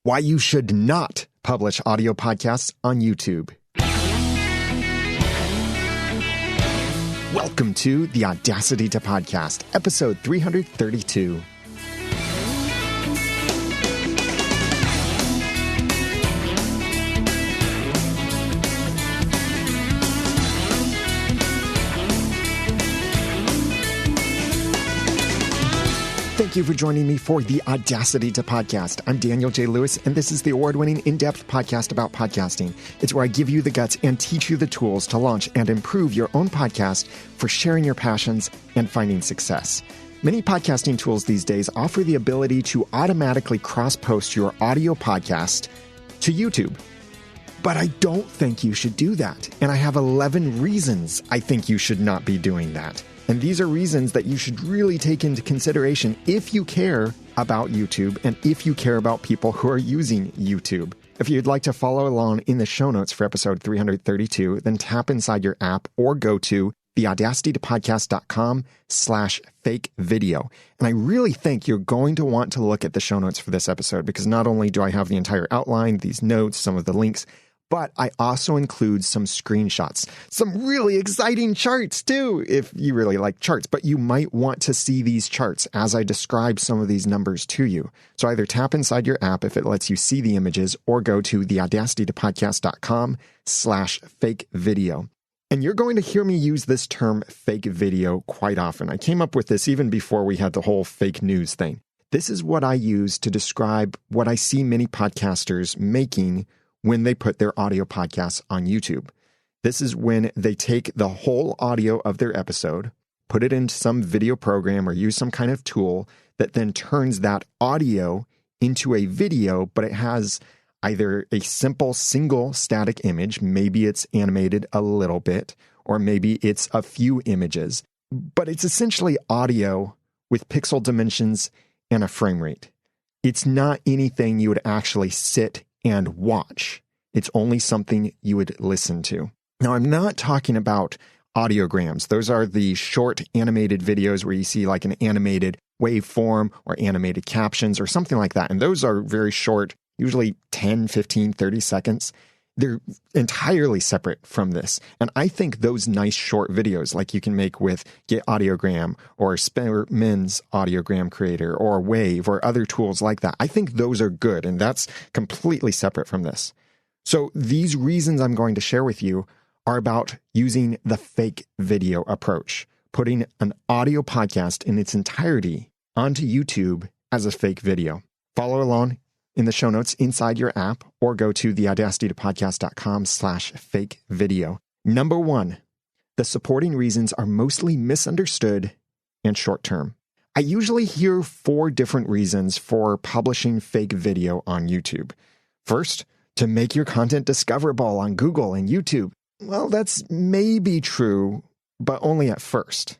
Why you should not publish audio podcasts on YouTube. Welcome to the Audacity to Podcast, episode 332. Thank you for joining me for the Audacity to Podcast. I'm Daniel J. Lewis, and this is the award-winning in-depth podcast about podcasting. It's where I give you the guts and teach you the tools to launch and improve your own podcast for sharing your passions and finding success. Many podcasting tools these days offer the ability to automatically cross-post your audio podcast to YouTube. But I don't think you should do that, and I have 11 reasons I think you should not be doing that. And these are reasons that you should really take into consideration if you care about YouTube and if you care about people who are using YouTube. If you'd like to follow along in the show notes for episode 332, then tap inside your app or go to theaudacitytopodcast.com/fake video. And I really think you're going to want to look at the show notes for this episode because not only do I have the entire outline, these notes, some of the links, but I also include some screenshots, some really exciting charts too, if you really like charts. But you might want to see these charts as I describe some of these numbers to you. So either tap inside your app if it lets you see the images or go to theaudacitytopodcast.com/fake video. And you're going to hear me use this term fake video quite often. I came up with this even before we had the whole fake news thing. This is what I use to describe what I see many podcasters making when they put their audio podcasts on YouTube. This is when they take the whole audio of their episode, put it into some video program or use some kind of tool that then turns that audio into a video, but it has either a simple single static image, maybe it's animated a little bit, or maybe it's a few images, but it's essentially audio with pixel dimensions and a frame rate. It's not anything you would actually sit and watch. It's only something you would listen to. Now, I'm not talking about audiograms. Those are the short animated videos where you see like an animated waveform or animated captions or something like that. And those are very short, usually 10, 15, 30 seconds. They're entirely separate from this. And I think those nice short videos like you can make with Get Audiogram or Men's Audiogram Creator or Wave or other tools like that, I think those are good. And that's completely separate from this. So these reasons I'm going to share with you are about using the fake video approach, putting an audio podcast in its entirety onto YouTube as a fake video. Follow along in the show notes inside your app or go to theaudacitytopodcast.com/fake video. Number one, the supporting reasons are mostly misunderstood and short-term. I usually hear 4 different reasons for publishing fake video on YouTube. First, to make your content discoverable on Google and YouTube. Well, that's maybe true, but only at first.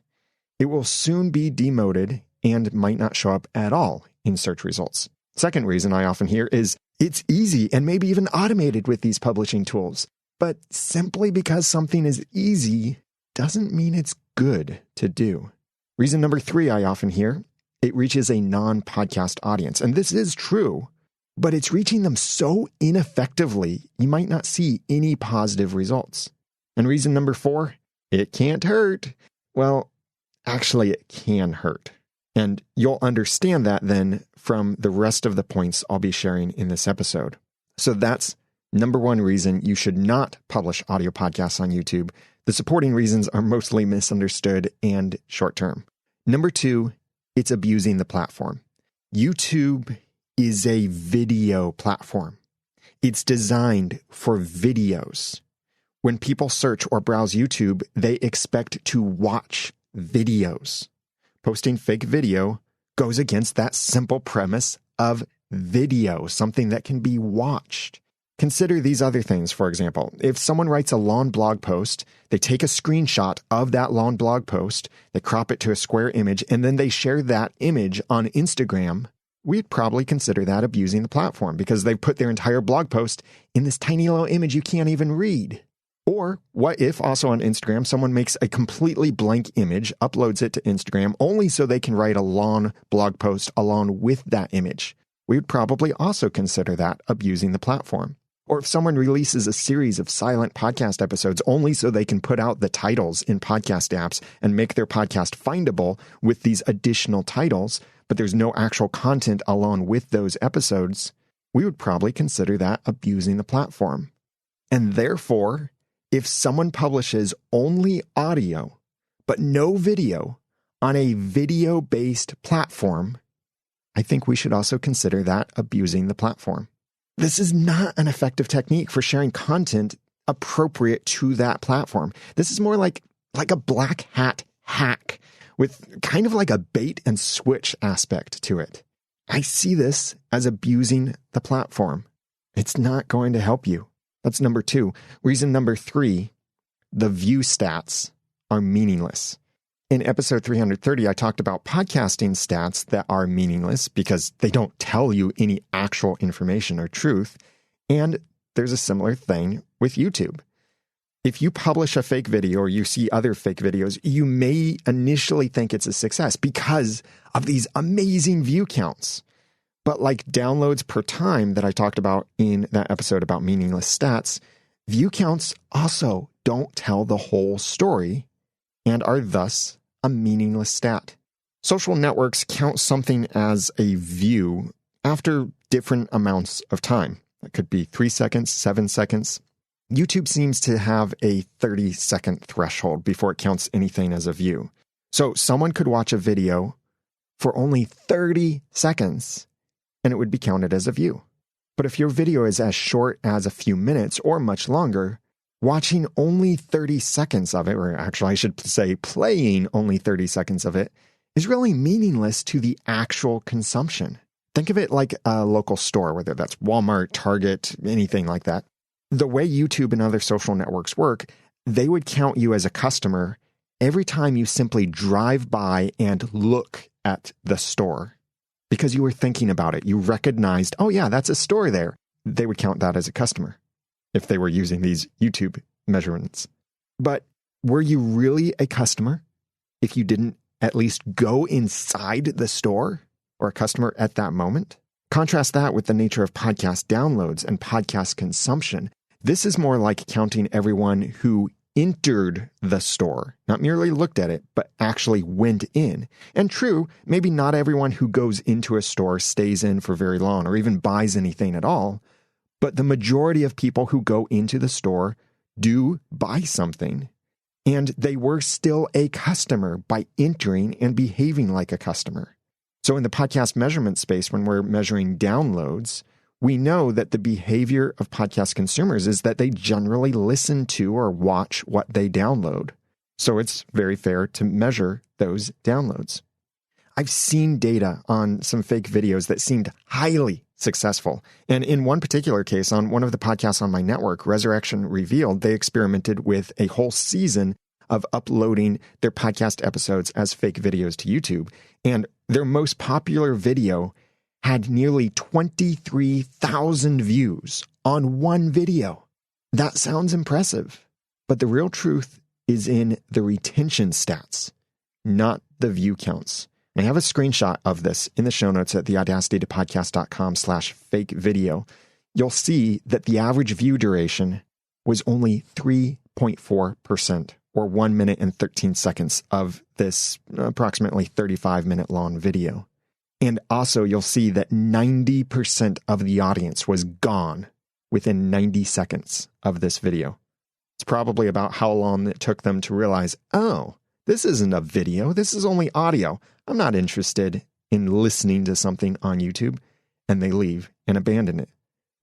It will soon be demoted and might not show up at all in search results. Second reason I often hear is it's easy and maybe even automated with these publishing tools. But simply because something is easy doesn't mean it's good to do. Reason number 3 I often hear, it reaches a non-podcast audience. And this is true, but it's reaching them so ineffectively, you might not see any positive results. And reason number 4, it can't hurt. Well, actually, it can hurt. And you'll understand that then from the rest of the points I'll be sharing in this episode. So that's number 1 reason you should not publish audio podcasts on YouTube. The supporting reasons are mostly misunderstood and short-term. Number 2, it's abusing the platform. YouTube is a video platform. It's designed for videos. When people search or browse YouTube, they expect to watch videos. Posting fake video goes against that simple premise of video, something that can be watched. Consider these other things, for example. If someone writes a long blog post, they take a screenshot of that long blog post, they crop it to a square image, and then they share that image on Instagram, we'd probably consider that abusing the platform because they've put their entire blog post in this tiny little image you can't even read. Or what if also on Instagram, someone makes a completely blank image, uploads it to Instagram only so they can write a long blog post along with that image? we would probably also consider that abusing the platform. Or if someone releases a series of silent podcast episodes only so they can put out the titles in podcast apps and make their podcast findable with these additional titles, but there's no actual content along with those episodes, we would probably consider that abusing the platform. And therefore, if someone publishes only audio but no video on a video-based platform, I think we should also consider that abusing the platform. This is not an effective technique for sharing content appropriate to that platform. This is more like a black hat hack with kind of like a bait and switch aspect to it. I see this as abusing the platform. It's not going to help you. That's number 2. Reason number 3, the view stats are meaningless. In episode 330, I talked about podcasting stats that are meaningless because they don't tell you any actual information or truth. And there's a similar thing with YouTube. If you publish a fake video or you see other fake videos, you may initially think it's a success because of these amazing view counts. But like downloads per time that I talked about in that episode about meaningless stats, view counts also don't tell the whole story and are thus a meaningless stat. Social networks count something as a view after different amounts of time. It could be 3 seconds, 7 seconds. YouTube seems to have a 30-second threshold before it counts anything as a view. So someone could watch a video for only 30 seconds and it would be counted as a view. But if your video is as short as a few minutes or much longer, watching only 30 seconds of it, or actually I should say playing only 30 seconds of it, is really meaningless to the actual consumption. Think of it like a local store, whether that's Walmart, Target, anything like that. The way YouTube and other social networks work, they would count you as a customer every time you simply drive by and look at the store. Because you were thinking about it, you recognized, oh yeah, that's a store there. They would count that as a customer if they were using these YouTube measurements. But were you really a customer if you didn't at least go inside the store or a customer at that moment? Contrast that with the nature of podcast downloads and podcast consumption. This is more like counting everyone who entered the store, not merely looked at it, but actually went in. And true, maybe not everyone who goes into a store stays in for very long or even buys anything at all. But the majority of people who go into the store do buy something, and they were still a customer by entering and behaving like a customer. So in the podcast measurement space, when we're measuring downloads, we know that the behavior of podcast consumers is that they generally listen to or watch what they download. So it's very fair to measure those downloads. I've seen data on some fake videos that seemed highly successful. And in one particular case, on one of the podcasts on my network, Resurrection Revealed, they experimented with a whole season of uploading their podcast episodes as fake videos to YouTube. And their most popular video had nearly 23,000 views on one video. That sounds impressive, but the real truth is in the retention stats, not the view counts. I have a screenshot of this in the show notes at theaudacitytopodcast.com/fake video. You'll see that the average view duration was only 3.4%, or 1 minute and 13 seconds of this approximately 35-minute long video. And also you'll see that 90% of the audience was gone within 90 seconds of this video. It's probably about how long it took them to realize, oh, this isn't a video, this is only audio. I'm not interested in listening to something on YouTube, and they leave and abandon it.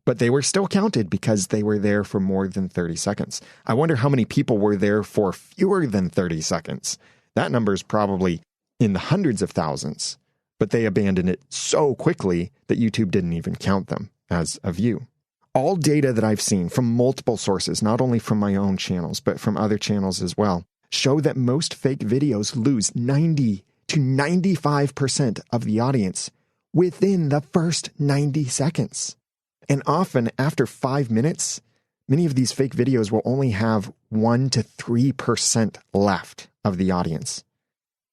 But they were still counted because they were there for more than 30 seconds. I wonder how many people were there for fewer than 30 seconds. That number is probably in the hundreds of thousands, but they abandoned it so quickly that YouTube didn't even count them as a view. All data that I've seen from multiple sources, not only from my own channels, but from other channels as well, show that most fake videos lose 90 to 95% of the audience within the first 90 seconds. And often after 5 minutes, many of these fake videos will only have 1 to 3% left of the audience.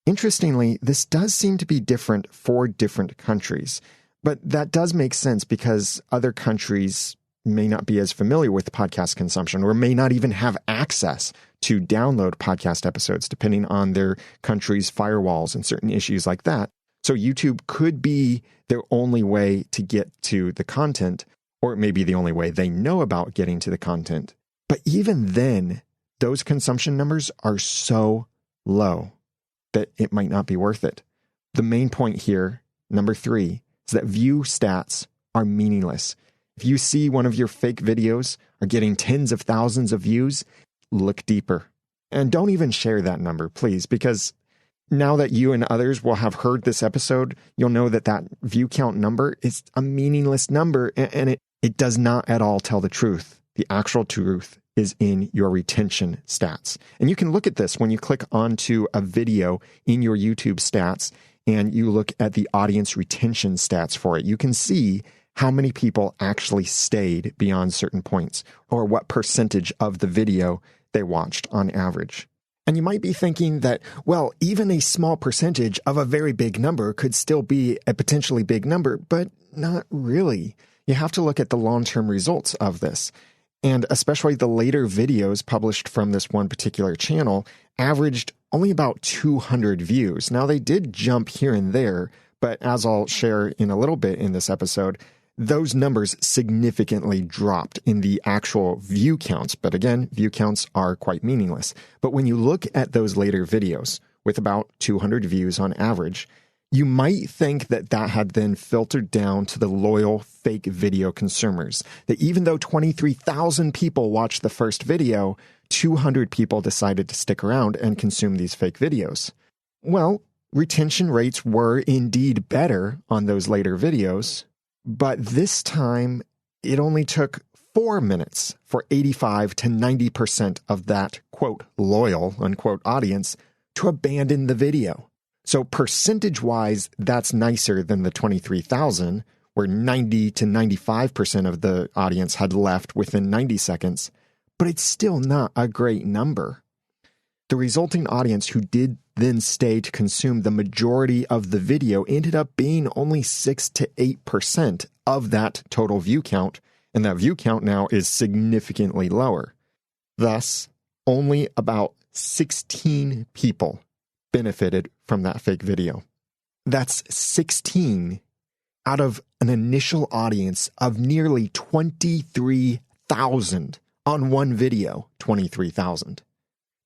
Interestingly, this does seem to be different for different countries. But that does make sense because other countries may not be as familiar with podcast consumption or may not even have access to download podcast episodes, depending on their country's firewalls and certain issues like that. So YouTube could be their only way to get to the content, or it may be the only way they know about getting to the content. But even then, those consumption numbers are so low that it might not be worth it. The main point here, number 3, is that view stats are meaningless. If you see one of your fake videos are getting tens of thousands of views, look deeper. And don't even share that number, please, because now that you and others will have heard this episode, you'll know that that view count number is a meaningless number, and it does not at all tell the truth. The actual truth is in your retention stats. And you can look at this when you click onto a video in your YouTube stats and you look at the audience retention stats for it. You can see how many people actually stayed beyond certain points or what percentage of the video they watched on average. And you might be thinking that, well, even a small percentage of a very big number could still be a potentially big number, but not really. You have to look at the long-term results of this. And especially the later videos published from this one particular channel averaged only about 200 views. Now, they did jump here and there, but as I'll share in a little bit in this episode, those numbers significantly dropped in the actual view counts. But again, view counts are quite meaningless. But when you look at those later videos with about 200 views on average, you might think that that had then filtered down to the loyal fake video consumers. That even though 23,000 people watched the first video, 200 people decided to stick around and consume these fake videos. Well, retention rates were indeed better on those later videos, but this time it only took 4 minutes for 85 to 90% of that, quote, loyal, unquote, audience to abandon the video. So percentage-wise, that's nicer than the 23,000, where 90 to 95% of the audience had left within 90 seconds, but it's still not a great number. The resulting audience who did then stay to consume the majority of the video ended up being only 6 to 8% of that total view count, and that view count now is significantly lower. Thus, only about 16 people benefited from that fake video. That's 16 out of an initial audience of nearly 23,000 on one video, 23,000.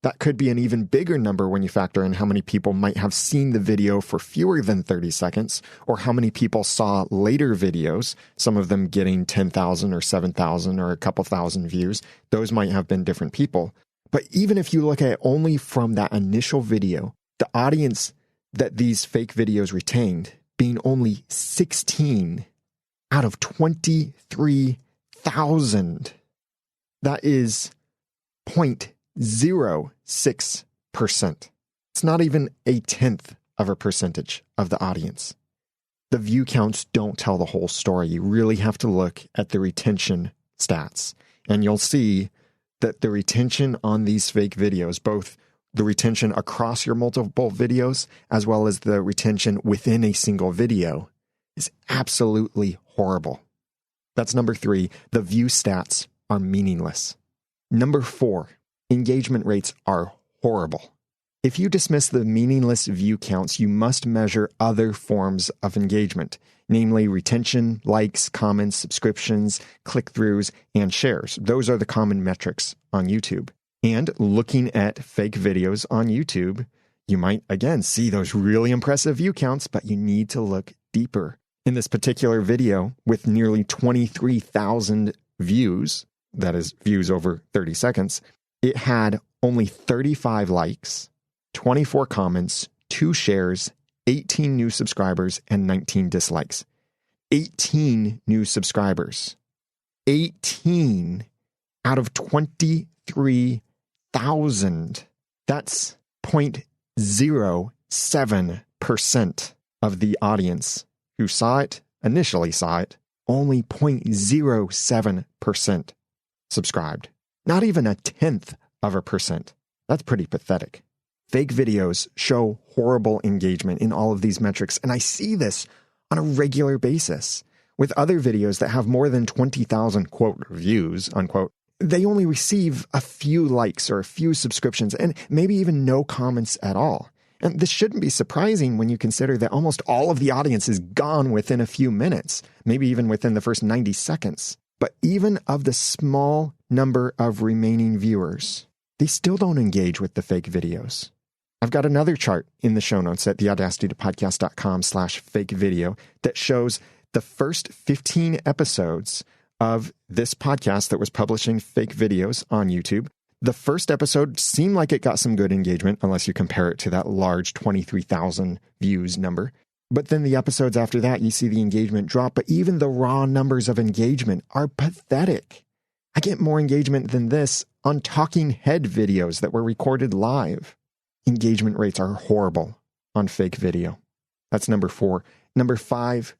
That could be an even bigger number when you factor in how many people might have seen the video for fewer than 30 seconds, or how many people saw later videos, some of them getting 10,000 or 7,000 or a couple thousand views. Those might have been different people. But even if you look at it only from that initial video, the audience that these fake videos retained being only 16 out of 23,000, that is 0.06%. It's not even a tenth of a percentage of the audience. The view counts don't tell the whole story. You really have to look at the retention stats, and you'll see that the retention on these fake videos, both the retention across your multiple videos as well as the retention within a single video, is absolutely horrible. That's number 3. The view stats are meaningless. Number 4, engagement rates are horrible. If you dismiss the meaningless view counts, you must measure other forms of engagement, namely retention, likes, comments, subscriptions, click-throughs, and shares. Those are the common metrics on YouTube. And looking at fake videos on YouTube, you might, again, see those really impressive view counts, but you need to look deeper. In this particular video, with nearly 23,000 views, that is, views over 30 seconds, it had only 35 likes, 24 comments, 2 shares, 18 new subscribers, and 19 dislikes. 18 new subscribers. 18 out of 23,000. That's 0.07% of the audience who initially saw it, only 0.07% subscribed. Not even a tenth of a percent. That's pretty pathetic. Fake videos show horrible engagement in all of these metrics, and I see this on a regular basis. With other videos that have more than 20,000, quote, views, unquote, they only receive a few likes or a few subscriptions and maybe even no comments at all. And this shouldn't be surprising when you consider that almost all of the audience is gone within a few minutes, maybe even within the first 90 seconds. But even of the small number of remaining viewers, they still don't engage with the fake videos. I've got another chart in the show notes at theaudacitytopodcast.com/fake video that shows the first 15 episodes of this podcast that was publishing fake videos on YouTube. The first episode seemed like it got some good engagement, unless you compare it to that large 23,000 views number. But then the episodes after that, you see the engagement drop, but even the raw numbers of engagement are pathetic. I get more engagement than this on talking head videos that were recorded live. Engagement rates are horrible on fake video. That's number 4. Number 5,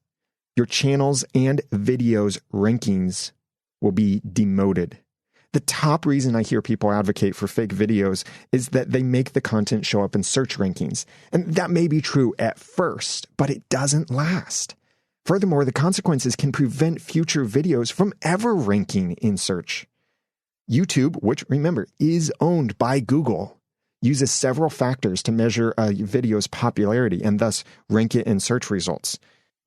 your channels and videos rankings will be demoted. The top reason I hear people advocate for fake videos is that they make the content show up in search rankings. And that may be true at first, but it doesn't last. Furthermore, the consequences can prevent future videos from ever ranking in search. YouTube, which remember is owned by Google, uses several factors to measure a video's popularity and thus rank it in search results.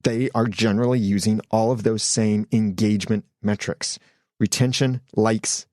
They are generally using all of those same engagement metrics: retention, likes,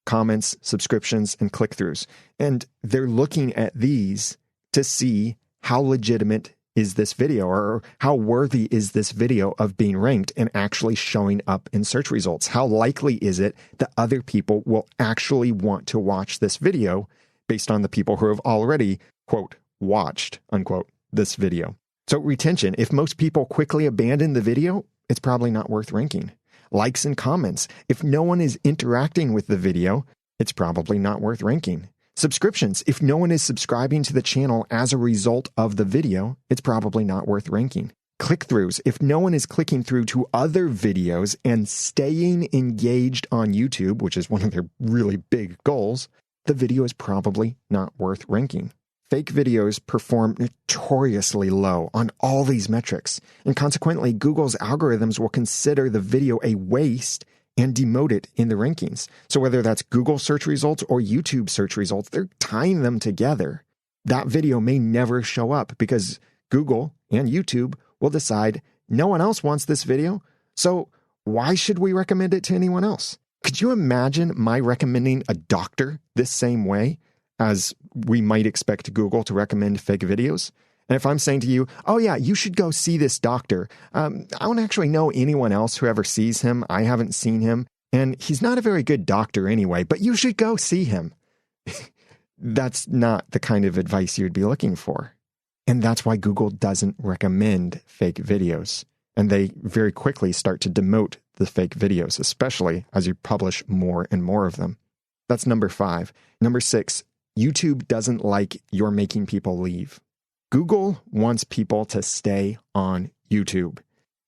comments, subscriptions, and click-throughs. And they're looking at these to see how legitimate is this video, or how worthy is this video of being ranked and actually showing up in search results. How likely is it that other people will actually want to watch this video based on the people who have already, quote, watched, unquote, this video. So retention, if most people quickly abandon the video, it's probably not worth ranking. Likes and comments, if no one is interacting with the video, it's probably not worth ranking. Subscriptions, if no one is subscribing to the channel as a result of the video, it's probably not worth ranking. Click-throughs, if no one is clicking through to other videos and staying engaged on YouTube, which is one of their really big goals, the video is probably not worth ranking. Fake videos perform notoriously low on all these metrics, and consequently, Google's algorithms will consider the video a waste and demote it in the rankings. So whether that's Google search results or YouTube search results, they're tying them together. That video may never show up because Google and YouTube will decide no one else wants this video, so why should we recommend it to anyone else? Could you imagine my recommending a doctor this same way as we might expect Google to recommend fake videos? And if I'm saying to you, oh yeah, you should go see this doctor. I don't actually know anyone else who ever sees him. I haven't seen him. And he's not a very good doctor anyway, but you should go see him. That's not the kind of advice you'd be looking for. And that's why Google doesn't recommend fake videos. And they very quickly start to demote the fake videos, especially as you publish more and more of them. That's number 5. Number 6, YouTube doesn't like you're making people leave. Google wants people to stay on YouTube.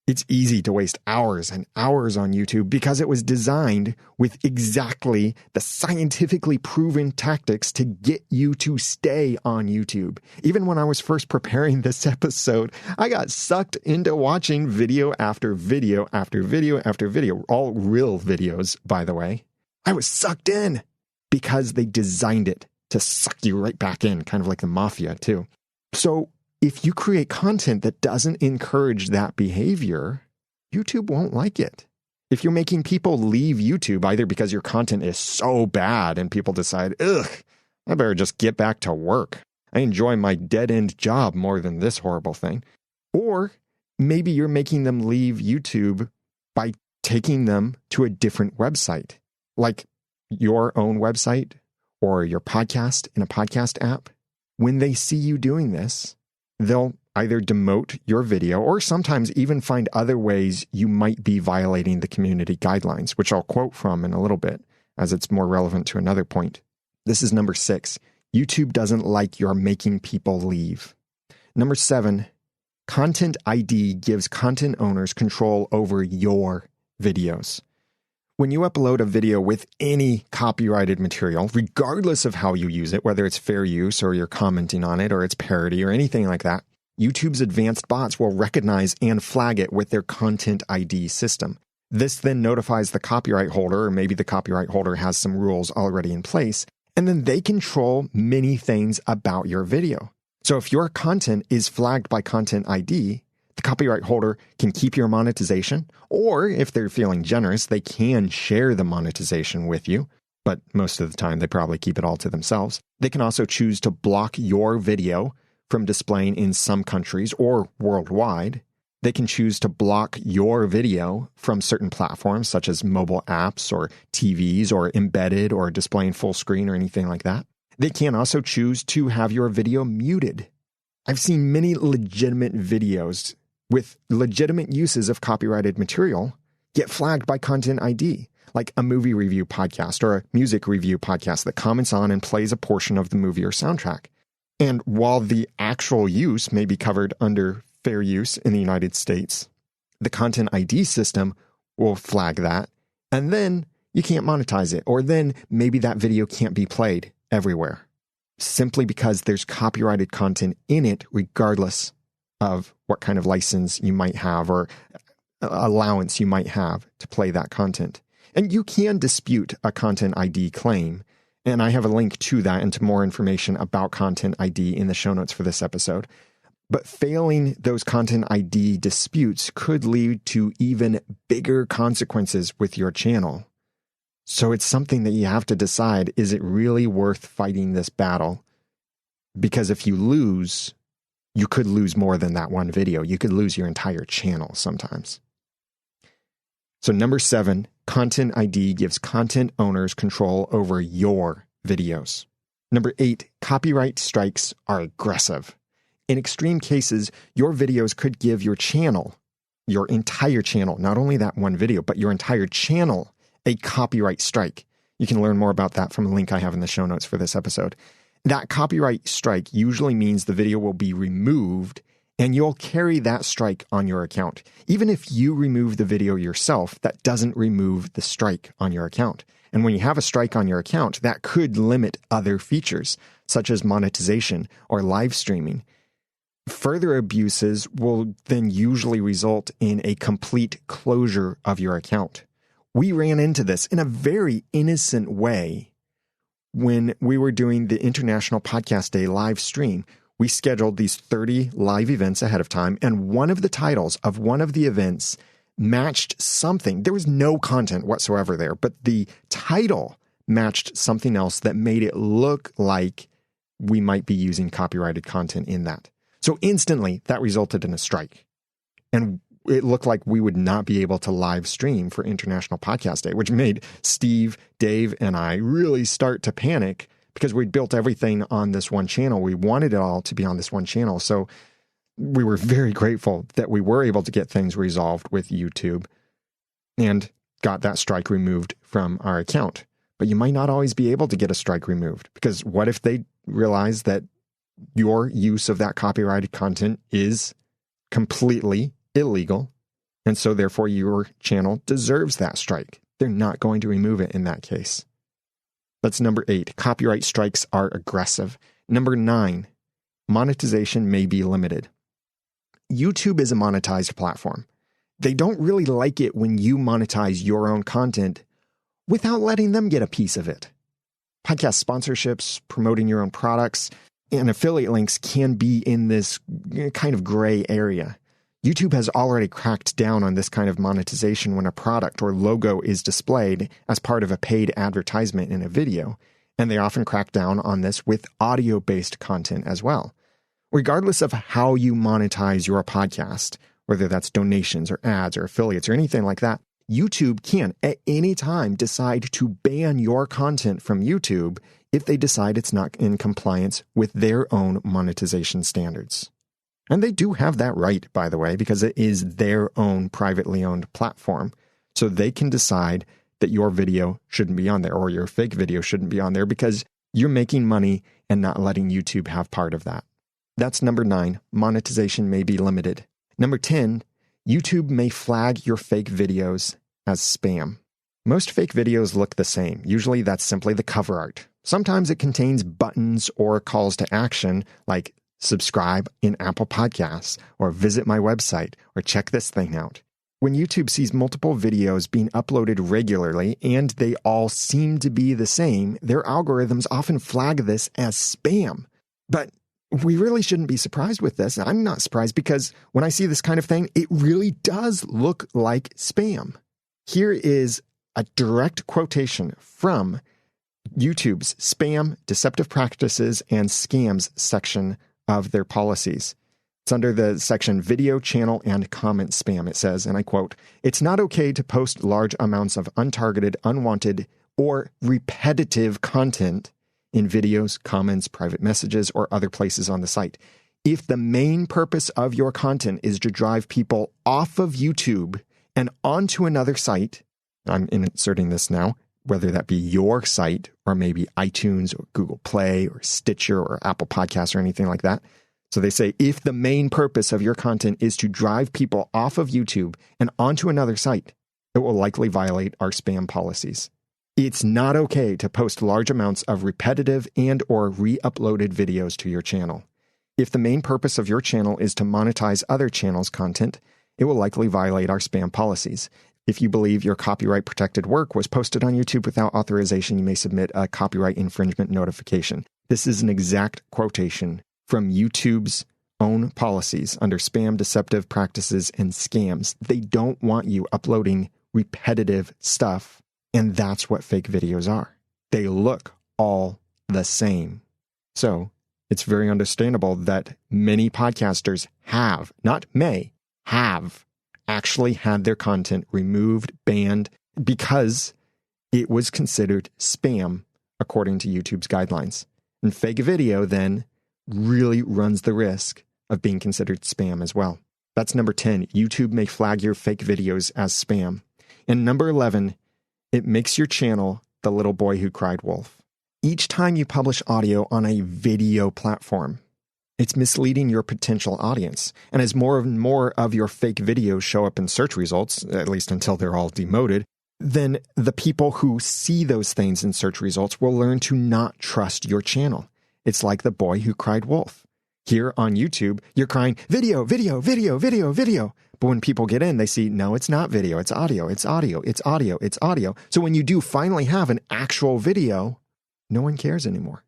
It's easy to waste hours and hours on YouTube because it was designed with exactly the scientifically proven tactics to get you to stay on YouTube. Even when I was first preparing this episode, I got sucked into watching video after video after video after video, all real videos, by the way. I was sucked in because they designed it to suck you right back in, kind of like the mafia too. So if you create content that doesn't encourage that behavior, YouTube won't like it. If you're making people leave YouTube either because your content is so bad and people decide, ugh, I better just get back to work. I enjoy my dead-end job more than this horrible thing. Or maybe you're making them leave YouTube by taking them to a different website, like your own website or your podcast in a podcast app. When they see you doing this, they'll either demote your video or sometimes even find other ways you might be violating the community guidelines, which I'll quote from in a little bit as it's more relevant to another point. This is number 6. YouTube doesn't like you're making people leave. Number 7, Content ID gives content owners control over your videos. When you upload a video with any copyrighted material, regardless of how you use it, whether it's fair use or you're commenting on it or it's parody or anything like that, YouTube's advanced bots will recognize and flag it with their Content ID system. This then notifies the copyright holder, or maybe the copyright holder has some rules already in place, and then they control many things about your video. So if your content is flagged by Content ID, the copyright holder can keep your monetization, or if they're feeling generous, they can share the monetization with you, but most of the time they probably keep it all to themselves. They can also choose to block your video from displaying in some countries or worldwide. They can choose to block your video from certain platforms such as mobile apps or TVs or embedded or displaying full screen or anything like that. They can also choose to have your video muted. I've seen many legitimate videos with legitimate uses of copyrighted material get flagged by Content ID, like a movie review podcast or a music review podcast that comments on and plays a portion of the movie or soundtrack. And while the actual use may be covered under fair use in the United States, the Content ID system will flag that, and then you can't monetize it, or then maybe that video can't be played everywhere, simply because there's copyrighted content in it, regardless of what kind of license you might have or allowance you might have to play that content. And you can dispute a Content ID claim, and I have a link to that and to more information about Content ID in the show notes for this episode. But failing those Content ID disputes could lead to even bigger consequences with your channel. So it's something that you have to decide, is it really worth fighting this battle? Because if you lose, you could lose more than that one video. You could lose your entire channel sometimes. So number 7, Content ID gives content owners control over your videos. Number 8, copyright strikes are aggressive. In extreme cases, your videos could give your channel, your entire channel, not only that one video, but your entire channel, a copyright strike. You can learn more about that from a link I have in the show notes for this episode. That copyright strike usually means the video will be removed, and you'll carry that strike on your account. Even if you remove the video yourself, that doesn't remove the strike on your account. And when you have a strike on your account, that could limit other features, such as monetization or live streaming. Further abuses will then usually result in a complete closure of your account. We ran into this in a very innocent way when we were doing the International Podcast Day live stream. We scheduled these 30 live events ahead of time, and one of the titles of one of the events matched something. There was no content whatsoever there, but the title matched something else that made it look like we might be using copyrighted content in that. So instantly, that resulted in a strike. And it looked like we would not be able to live stream for International Podcast Day, which made Steve, Dave, and I really start to panic because we'd built everything on this one channel. We wanted it all to be on this one channel. So we were very grateful that we were able to get things resolved with YouTube and got that strike removed from our account. But you might not always be able to get a strike removed, because what if they realize that your use of that copyrighted content is completely illegal, and so therefore your channel deserves that strike? They're not going to remove it in that case. That's number 8. Copyright strikes are aggressive. Number 9, monetization may be limited. YouTube is a monetized platform. They don't really like it when you monetize your own content without letting them get a piece of it. Podcast sponsorships, promoting your own products, and affiliate links can be in this kind of gray area. YouTube has already cracked down on this kind of monetization when a product or logo is displayed as part of a paid advertisement in a video, and they often crack down on this with audio-based content as well. Regardless of how you monetize your podcast, whether that's donations or ads or affiliates or anything like that, YouTube can at any time decide to ban your content from YouTube if they decide it's not in compliance with their own monetization standards. And they do have that right, by the way, because it is their own privately owned platform. So they can decide that your video shouldn't be on there, or your fake video shouldn't be on there, because you're making money and not letting YouTube have part of that. That's number 9. Monetization may be limited. Number 10, YouTube may flag your fake videos as spam. Most fake videos look the same. Usually that's simply the cover art. Sometimes it contains buttons or calls to action like subscribe in Apple Podcasts, or visit my website, or check this thing out. When YouTube sees multiple videos being uploaded regularly and they all seem to be the same, their algorithms often flag this as spam. But we really shouldn't be surprised with this. I'm not surprised because when I see this kind of thing, it really does look like spam. Here is a direct quotation from YouTube's Spam, Deceptive Practices, and Scams section of their policies. It's under the section Video, Channel, and Comment Spam. It says, and I quote, "It's not okay to post large amounts of untargeted, unwanted, or repetitive content in videos, comments, private messages, or other places on the site. If the main purpose of your content is to drive people off of YouTube and onto another site," I'm inserting this now, whether that be your site or maybe iTunes or Google Play or Stitcher or Apple Podcasts or anything like that. So they say, if the main purpose of your content is to drive people off of YouTube and onto another site, it will likely violate our spam policies. It's not okay to post large amounts of repetitive and or re-uploaded videos to your channel. If the main purpose of your channel is to monetize other channels' content, it will likely violate our spam policies. If you believe your copyright protected work was posted on YouTube without authorization, you may submit a copyright infringement notification. This is an exact quotation from YouTube's own policies under spam, deceptive practices, and scams. They don't want you uploading repetitive stuff. And that's what fake videos are. They look all the same. So it's very understandable that many podcasters have, not may, have actually had their content removed, banned, because it was considered spam according to YouTube's guidelines. And fake video then really runs the risk of being considered spam as well. That's number 10. YouTube may flag your fake videos as spam. And number 11, it makes your channel the little boy who cried wolf. Each time you publish audio on a video platform, it's misleading your potential audience. And as more and more of your fake videos show up in search results, at least until they're all demoted, then the people who see those things in search results will learn to not trust your channel. It's like the boy who cried wolf. Here on YouTube, you're crying, video, video, video, video, video. But when people get in, they see, no, it's not video, it's audio, it's audio, it's audio, it's audio. So when you do finally have an actual video, no one cares anymore.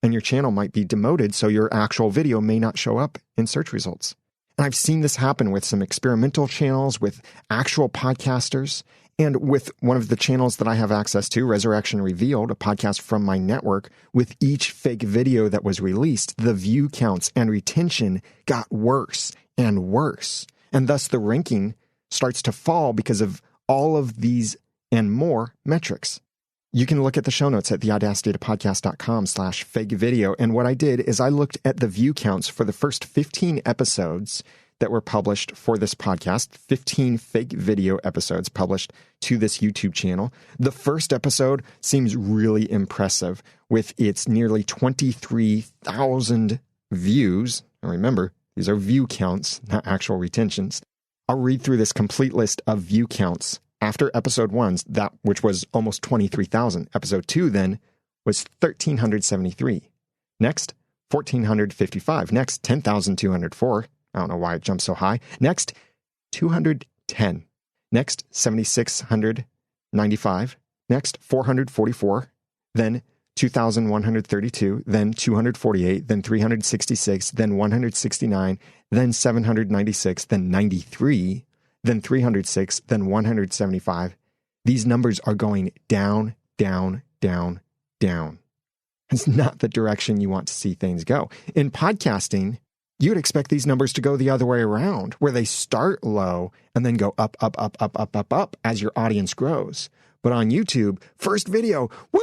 And your channel might be demoted, so your actual video may not show up in search results. And I've seen this happen with some experimental channels, with actual podcasters, and with one of the channels that I have access to, Resurrection Revealed, a podcast from my network. With each fake video that was released, the view counts and retention got worse and worse. And thus the ranking starts to fall because of all of these and more metrics. You can look at the show notes at theaudacitytopodcast.com/fake video. And what I did is I looked at the view counts for the first 15 episodes that were published for this podcast, 15 fake video episodes published to this YouTube channel. The first episode seems really impressive with its nearly 23,000 views. And remember, these are view counts, not actual retentions. I'll read through this complete list of view counts after episode 1, which was almost 23,000. Episode 2 then was 1,373. Next, 1,455. Next, 10,204. I don't know why it jumped so high. Next, 210. Next, 7,695. Next, 444. Then 2,132. Then 248. Then 366. Then 169. Then 796. Then 93. Then 306. Then 175. These numbers are going down, down, down, down. It's not the direction you want to see things go. In podcasting, you'd expect these numbers to go the other way around, where they start low and then go up, up, up, up, up, up, up as your audience grows. But on YouTube, first video, woo!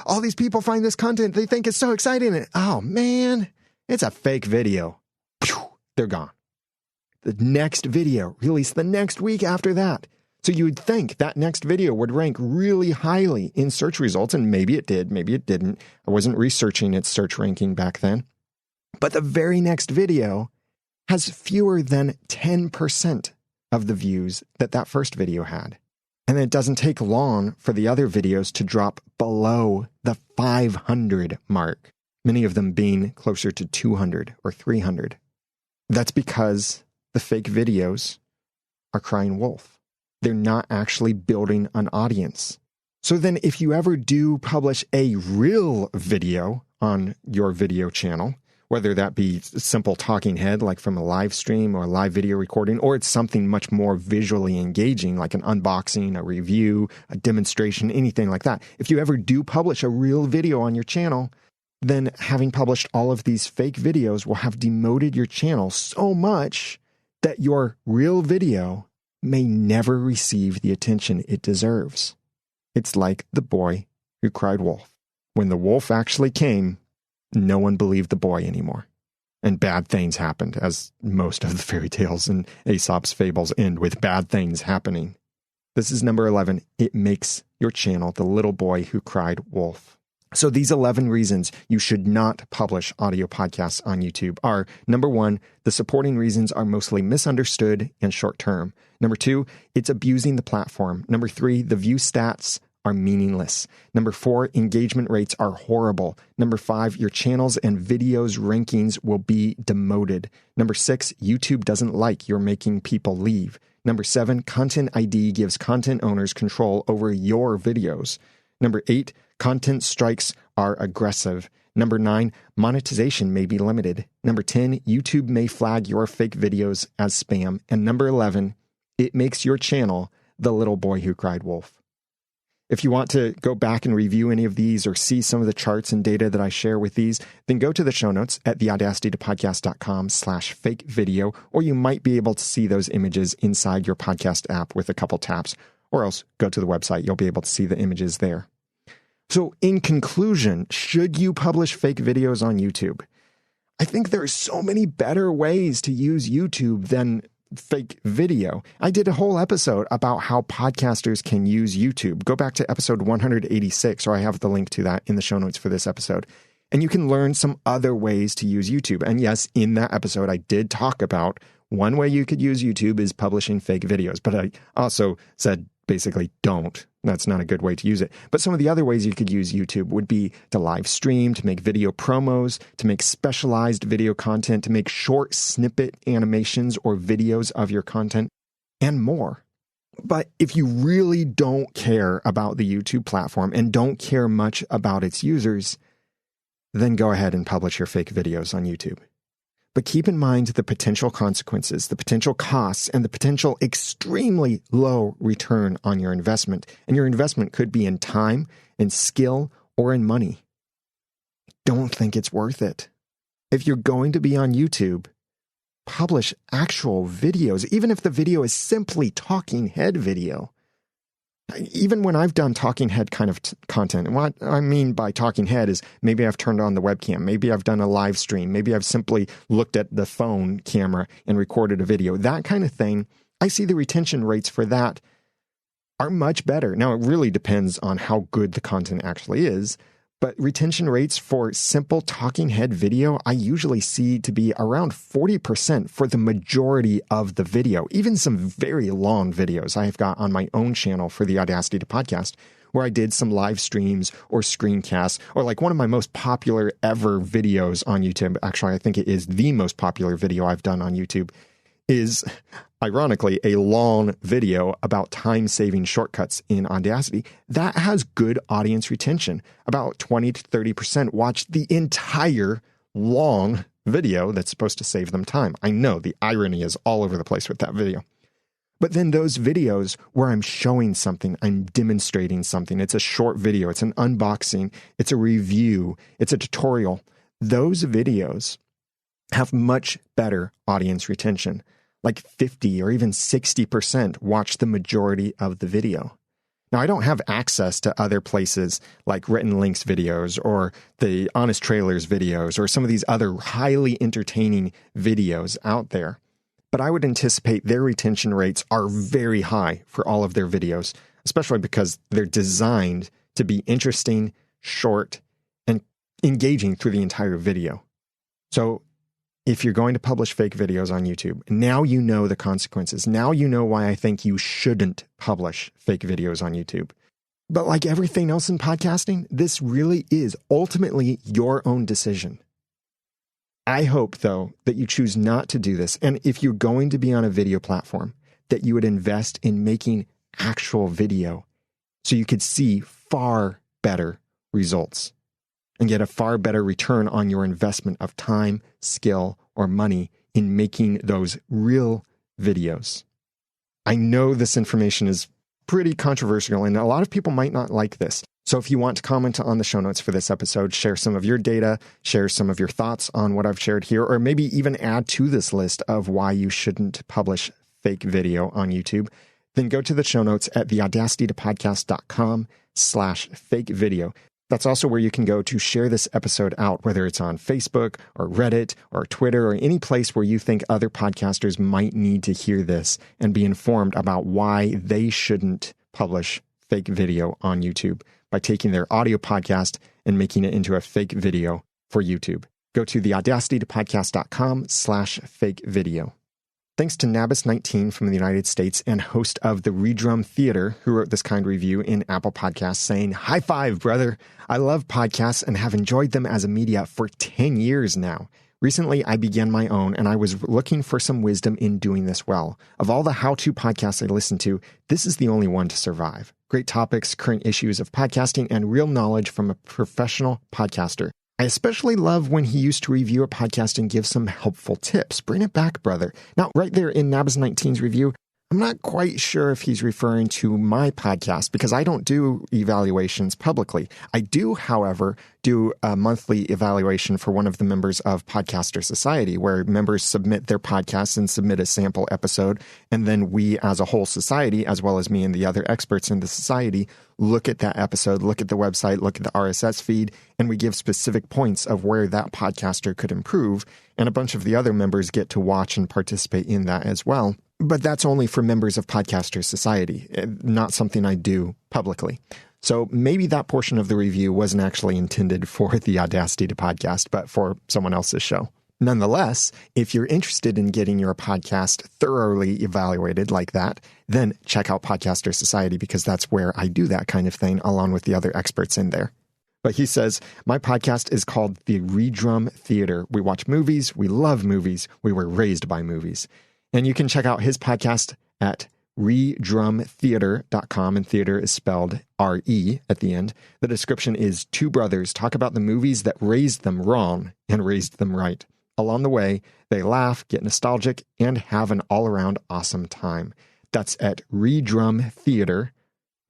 All these people find this content. They think it's so exciting. And, oh, man, it's a fake video. They're gone. The next video released the next week after that. So you would think that next video would rank really highly in search results, and maybe it did, maybe it didn't. I wasn't researching its search ranking back then. But the very next video has fewer than 10% of the views that first video had. And it doesn't take long for the other videos to drop below the 500 mark. many of them being closer to 200 or 300. That's because the fake videos are crying wolf. They're not actually building an audience. So then if you ever do publish a real video on your video channel, whether that be simple talking head like from a live stream or a live video recording, or it's something much more visually engaging like an unboxing, a review, a demonstration, anything like that. If you ever do publish a real video on your channel, then having published all of these fake videos will have demoted your channel so much that your real video may never receive the attention it deserves. It's like the boy who cried wolf. When the wolf actually came, no one believed the boy anymore. And bad things happened, as most of the fairy tales and Aesop's fables end with bad things happening. This is number 11. It makes your channel the little boy who cried wolf. So these 11 reasons you should not publish audio podcasts on YouTube are, number 1, the supporting reasons are mostly misunderstood and short-term. Number 2, it's abusing the platform. Number 3, the view stats are meaningless. Number 4, engagement rates are horrible. Number 5, your channels and videos rankings will be demoted. Number 6, YouTube doesn't like you're making people leave. Number 7, Content ID gives content owners control over your videos. Number 8, content strikes are aggressive. Number 9, monetization may be limited. Number 10, YouTube may flag your fake videos as spam. And number 11, it makes your channel the little boy who cried wolf. If you want to go back and review any of these or see some of the charts and data that I share with these, then go to the show notes at theaudacitytopodcast.com/fake video, or you might be able to see those images inside your podcast app with a couple taps, or else go to the website. You'll be able to see the images there. So in conclusion, should you publish fake videos on YouTube? I think there are so many better ways to use YouTube than fake video. I did a whole episode about how podcasters can use YouTube. Go back to episode 186, or I have the link to that in the show notes for this episode. And you can learn some other ways to use YouTube. And yes, in that episode, I did talk about one way you could use YouTube is publishing fake videos. But I also said, basically, don't. That's not a good way to use it. But some of the other ways you could use YouTube would be to live stream, to make video promos, to make specialized video content, to make short snippet animations or videos of your content, and more. But if you really don't care about the YouTube platform and don't care much about its users, then go ahead and publish your fake videos on YouTube. But keep in mind the potential consequences, the potential costs, and the potential extremely low return on your investment. And your investment could be in time, in skill, or in money. Don't think it's worth it. If you're going to be on YouTube, publish actual videos, even if the video is simply talking head video. Even when I've done talking head kind of content, and what I mean by talking head is maybe I've turned on the webcam, maybe I've done a live stream, maybe I've simply looked at the phone camera and recorded a video, that kind of thing. I see the retention rates for that are much better. Now, it really depends on how good the content actually is, but retention rates for simple talking head video, I usually see to be around 40% for the majority of the video, even some very long videos I've got on my own channel for the Audacity to Podcast, where I did some live streams or screencasts, or like one of my most popular ever videos on YouTube. Actually, I think it is the most popular video I've done on YouTube, is ironically a long video about time-saving shortcuts in Audacity that has good audience retention. About 20 to 30% watch the entire long video that's supposed to save them time. I know the irony is all over the place with that video. But then those videos where I'm showing something, I'm demonstrating something, it's a short video, it's an unboxing, it's a review, it's a tutorial. Those videos have much better audience retention. Like 50 or even 60% watch the majority of the video. Now, I don't have access to other places like Written Links videos or the Honest Trailers videos or some of these other highly entertaining videos out there. But I would anticipate their retention rates are very high for all of their videos, especially because they're designed to be interesting, short, and engaging through the entire video. So if you're going to publish fake videos on YouTube, now you know the consequences. Now you know why I think you shouldn't publish fake videos on YouTube. But like everything else in podcasting, this really is ultimately your own decision. I hope, though, that you choose not to do this. And if you're going to be on a video platform, that you would invest in making actual video so you could see far better results and get a far better return on your investment of time, skill, or money in making those real videos. I know this information is pretty controversial, and a lot of people might not like this. So if you want to comment on the show notes for this episode, share some of your data, share some of your thoughts on what I've shared here, or maybe even add to this list of why you shouldn't publish fake video on YouTube, then go to the show notes at theaudacitytopodcast.com/fake video. That's also where you can go to share this episode out, whether it's on Facebook or Reddit or Twitter or any place where you think other podcasters might need to hear this and be informed about why they shouldn't publish fake video on YouTube by taking their audio podcast and making it into a fake video for YouTube. Go to theaudacitytopodcast.com/fake video. Thanks to Nabis19 from the United States and host of the Redrum Theater, who wrote this kind review in Apple Podcasts saying, "High five, brother. I love podcasts and have enjoyed them as a media for 10 years now. Recently, I began my own, and I was looking for some wisdom in doing this well. Of all the how-to podcasts I listen to, this is the only one to survive. Great topics, current issues of podcasting, and real knowledge from a professional podcaster. I especially love when he used to review a podcast and give some helpful tips. Bring it back, brother." Now, right there in Nabis19's review, I'm not quite sure if he's referring to my podcast because I don't do evaluations publicly. I do, however, do a monthly evaluation for one of the members of Podcaster Society where members submit their podcasts and submit a sample episode. And then we as a whole society, as well as me and the other experts in the society, look at that episode, look at the website, look at the RSS feed, and we give specific points of where that podcaster could improve. And a bunch of the other members get to watch and participate in that as well. But that's only for members of Podcaster Society, not something I do publicly. So maybe that portion of the review wasn't actually intended for the Audacity to Podcast, but for someone else's show. Nonetheless, if you're interested in getting your podcast thoroughly evaluated like that, then check out Podcaster Society because that's where I do that kind of thing along with the other experts in there. But he says, "My podcast is called The Redrum Theater. We watch movies. We love movies. We were raised by movies." And you can check out his podcast at redrumtheater.com, and theater is spelled R-E at the end. The description is two brothers talk about the movies that raised them wrong and raised them right. Along the way, they laugh, get nostalgic, and have an all-around awesome time. That's at redrumtheater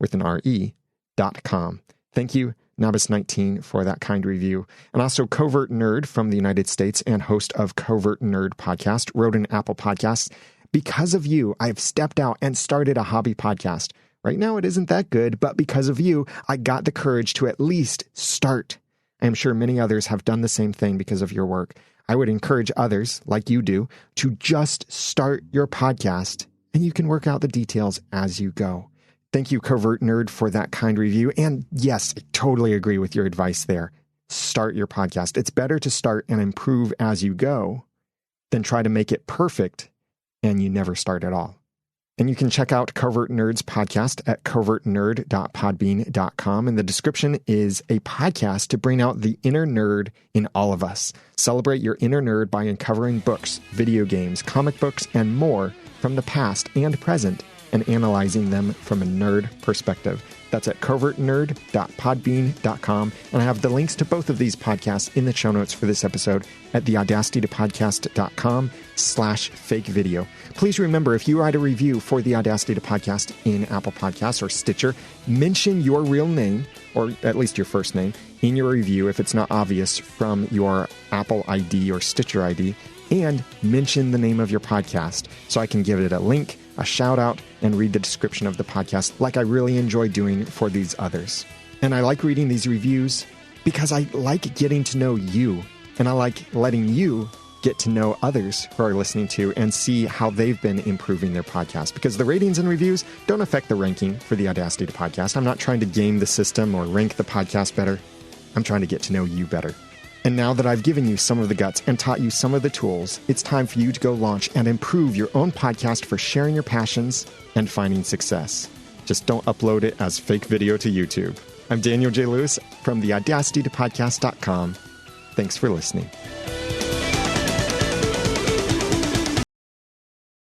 with an R-E.com. Thank you, Nabis19, for that kind review. And also Covert Nerd from the United States and host of Covert Nerd Podcast wrote in Apple Podcasts, "Because of you, I've stepped out and started a hobby podcast. Right now it isn't that good, but because of you, I got the courage to at least start. I am sure many others have done the same thing because of your work. I would encourage others, like you do, to just start your podcast, and you can work out the details as you go." Thank you, Covert Nerd, for that kind review. And yes, I totally agree with your advice there. Start your podcast. It's better to start and improve as you go than try to make it perfect and you never start at all. And you can check out Covert Nerd's podcast at covertnerd.podbean.com. And the description is a podcast to bring out the inner nerd in all of us. Celebrate your inner nerd by uncovering books, video games, comic books, and more from the past and present, and analyzing them from a nerd perspective. That's at covertnerd.podbean.com. And I have the links to both of these podcasts in the show notes for this episode at theaudacitytopodcast.com/fake video. Please remember, if you write a review for the Audacity to Podcast in Apple Podcasts or Stitcher, mention your real name, or at least your first name, in your review if it's not obvious from your Apple ID or Stitcher ID, and mention the name of your podcast so I can give it a link, a shout out, and read the description of the podcast like I really enjoy doing for these others. And I like reading these reviews because I like getting to know you, and I like letting you get to know others who are listening to and see how they've been improving their podcast, because the ratings and reviews don't affect the ranking for the Audacity to Podcast. I'm not trying to game the system or rank the podcast better. I'm trying to get to know you better. And now that I've given you some of the guts and taught you some of the tools, it's time for you to go launch and improve your own podcast for sharing your passions and finding success. Just don't upload it as fake video to YouTube. I'm Daniel J. Lewis from the Audacity to Podcast.com. Thanks for listening.